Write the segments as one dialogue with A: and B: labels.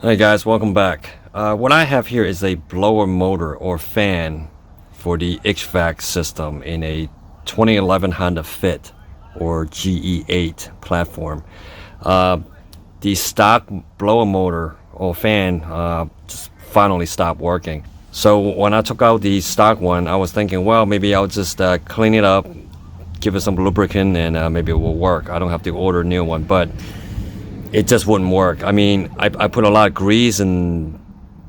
A: Hey guys, welcome back. What I have here is a blower motor or fan for the HVAC system in a 2011 Honda Fit or GE8 platform. The stock blower motor or fan just finally stopped working. So when I took out the stock one, I was thinking, well, maybe I'll just clean it up, give it some lubricant, and maybe it will work. I don't have to order a new one, but it just wouldn't work. I mean, I put a lot of grease and,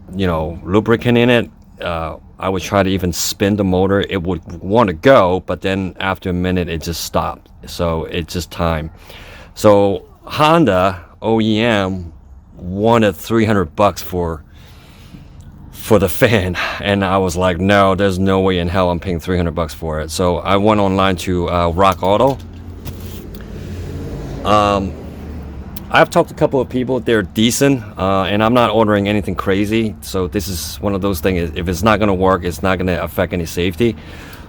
A: lubricant in it. I would try to even spin the motor. It would want to go, but then after a minute, it just stopped. So it's just time. So Honda OEM wanted $300 for the fan, and I was like, no, there's no way in hell I'm paying $300 for it. So I went online to RockAuto. I've talked to a couple of people. They're decent, and I'm not ordering anything crazy. So this is one of those things. If it's not going to work, it's not going to affect any safety.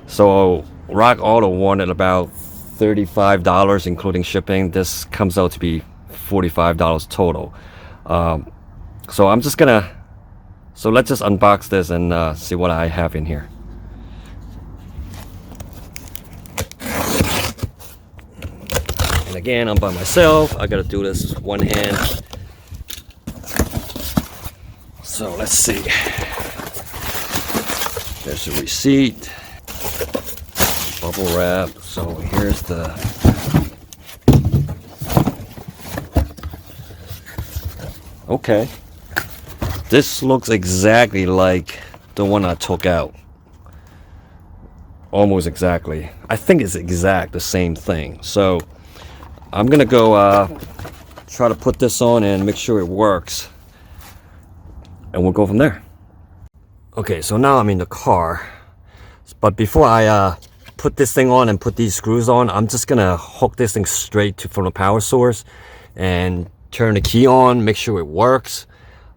A: So RockAuto wanted about $35, including shipping. This comes out to be $45 total. So I'm just gonna. So let's just unbox this and see what I have in here. And again, I'm by myself. I gotta do this one hand. So let's see. There's a receipt, bubble wrap. So here's the okay. This looks exactly like the one I took out. Almost exactly. I think it's exact the same thing. So I'm gonna go try to put this on and make sure it works, and we'll go from there. Okay, so now I'm in the car, but before I put this thing on and put these screws on, I'm just gonna hook this thing straight from the power source and turn the key on, make sure it works.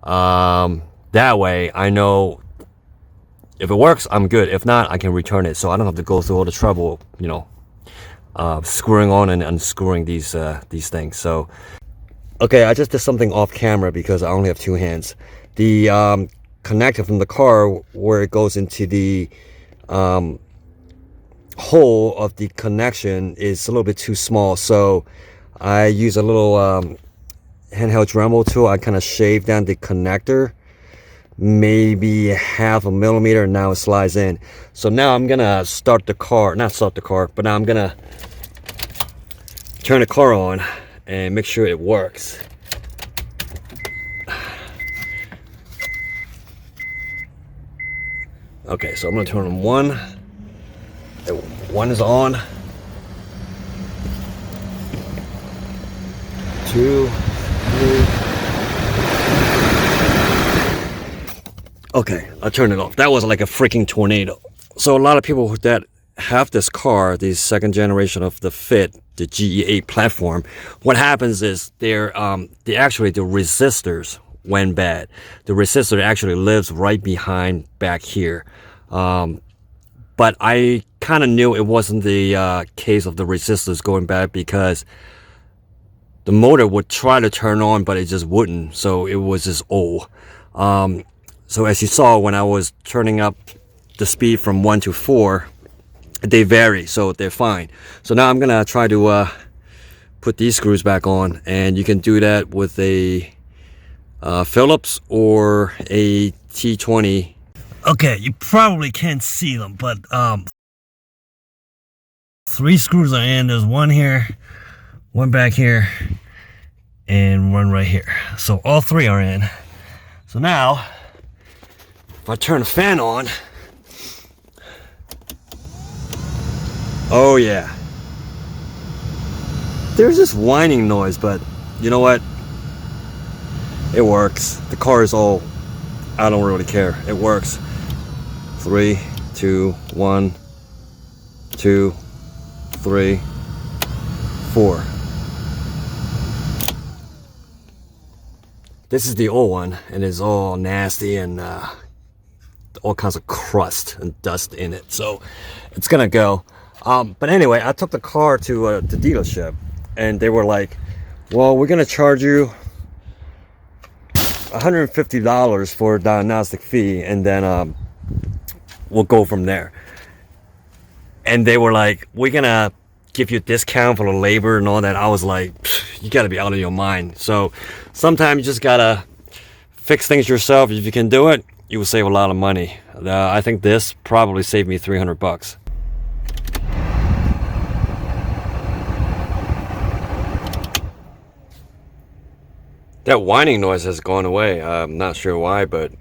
A: That way I know if it works, I'm good. If not, I can return it, so I don't have to go through all the trouble, screwing on and unscrewing these things. So okay, I just did something off camera because I only have two hands. The connector from the car where it goes into the hole of the connection is a little bit too small, so I use a little handheld Dremel tool. I kind of shave down the connector maybe half a millimeter, and now it slides in. So now I'm gonna not start the car, but now I'm gonna turn the car on and make sure it works. Okay, so I'm gonna turn on one. One is on. Two, three. Okay, I turned it off. That was like a freaking tornado. So a lot of people that have this car, the second generation of the Fit, the GE8 platform, what happens is the resistors went bad. The resistor actually lives right behind back here. But I kind of knew it wasn't the case of the resistors going bad because the motor would try to turn on, but it just wouldn't. So it was just old. So as you saw, when I was turning up the speed from 1 to 4, they vary, so they're fine. So now I'm gonna try to put these screws back on, and you can do that with a Phillips or a T20. Okay, you probably can't see them, but 3 screws are in. There's one here, one back here, and one right here. So all 3 are in. So now, if I turn the fan on, oh yeah, there's this whining noise, but you know what? It works. The car is all, I don't really care. It works. 3, 2, 1, 2, 3, 4. This is the old one, and it's all nasty and all kinds of crust and dust in it, so it's gonna go. But anyway, I took the car to the dealership, and they were like, well, we're gonna charge you $150 for a diagnostic fee, and then we'll go from there. And they were like, we're gonna give you a discount for the labor and all that. I was like, you gotta be out of your mind. So sometimes you just gotta fix things yourself. If you can do it, you will save a lot of money. I think this probably saved me $300. That whining noise has gone away. I'm not sure why, but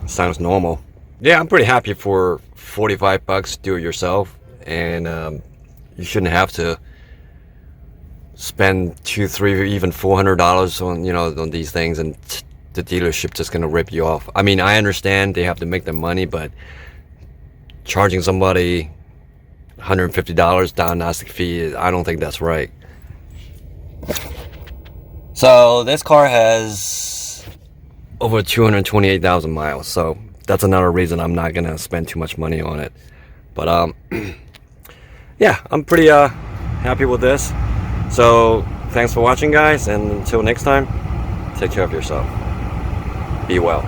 A: it sounds normal. Yeah, I'm pretty happy for $45. Do it yourself, and you shouldn't have to spend $200, $300, even $400 on on these things, and the dealership just gonna rip you off. I mean, I understand they have to make their money, but charging somebody $150 diagnostic fee, I don't think that's right. So this car has over 228,000 miles, so that's another reason I'm not gonna spend too much money on it. But yeah, I'm pretty happy with this. So thanks for watching, guys, and until next time, take care of yourself. Be well.